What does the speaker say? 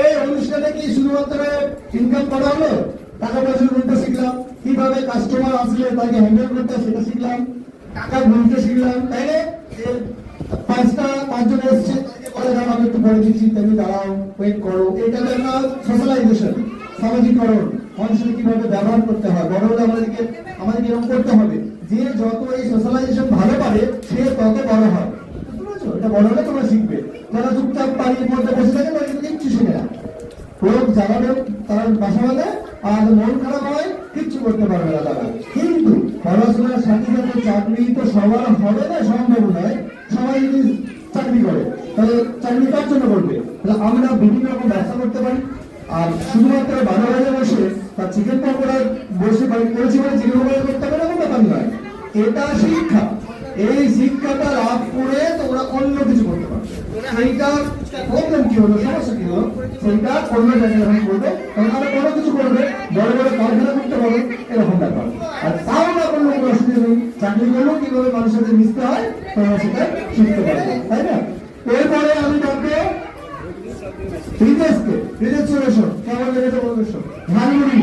এই অনুষ্ঠানে কি শুধুমাত্র ইনকাম করা হলো, টাকা পয়সা গুনতে শিখলাম, কিভাবে কাস্টমার আসলে তাকে হ্যান্ডেল করতে সেটা শিখলাম, টাকা গুনতে শিখলাম, তাই না? পাঁচজন এসছে তাকে বলে দাও আমি একটু পরে দিচ্ছি, তুমি দাঁড়াও, ওয়েট করো। এটা একটা সোশ্যালাইজেশন, সামাজিকরণ, মানুষের কিভাবে ব্যবহার করতে হয়। বড় হলে আমাদেরকে এরকম করতে হবে যে যত এই সোশ্যালাইজেশন ভালো পারে সে তত বড় হয়। এটা বড় হলে তোমরা শিখবে। যারা চুপচাপ বাড়ির মধ্যে বসে থাকে তারা কিন্তু কিচ্ছু শিখে না। লোক জানাবে তারা বাসা বাঁধে আর মন খারাপ হয়, কিচ্ছু করতে পারবে না তারা। কিন্তু পড়াশোনার সাথে সাথে চাকরি তো সবার হবে না, সম্ভব নয়। সবাই যদি চাকরি করে তাহলে চাকরি কার জন্য করবে? তাহলে আমরা বিভিন্ন রকম ব্যবসা করতে পারি। আর শুধুমাত্র 12 বাজে বসে তার চিকেন পকোড়া বসে করেছি বলে চিকেন পকোড়া করতে হবে এরকম ব্যাপার নয়। এটা শিক্ষা। এই শিক্ষাটা লাভ করে তোমরা অন্য কিছু করতে পারবে। সেইটা প্রবলেম কি হলো, সমস্যা কি হলো, সেইটা অন্য জায়গায় যখন করবে তখন আমরা বড় কিছু করবে, বড় বড় কারখানা করতে পারবে, এরকম ব্যাপার। আর তাও না করলে কোনো অসুবিধা নেই। চাকরি করলেও কিভাবে মানুষের সাথে মিশতে হয় তোমরা সেটা শিখতে পারবে, তাই না? এরপরে আমি ডাকবো রিতেশকে। রিতেশ চলে এসো, কেমন লেগেছে বলবে? ধানমন্ডি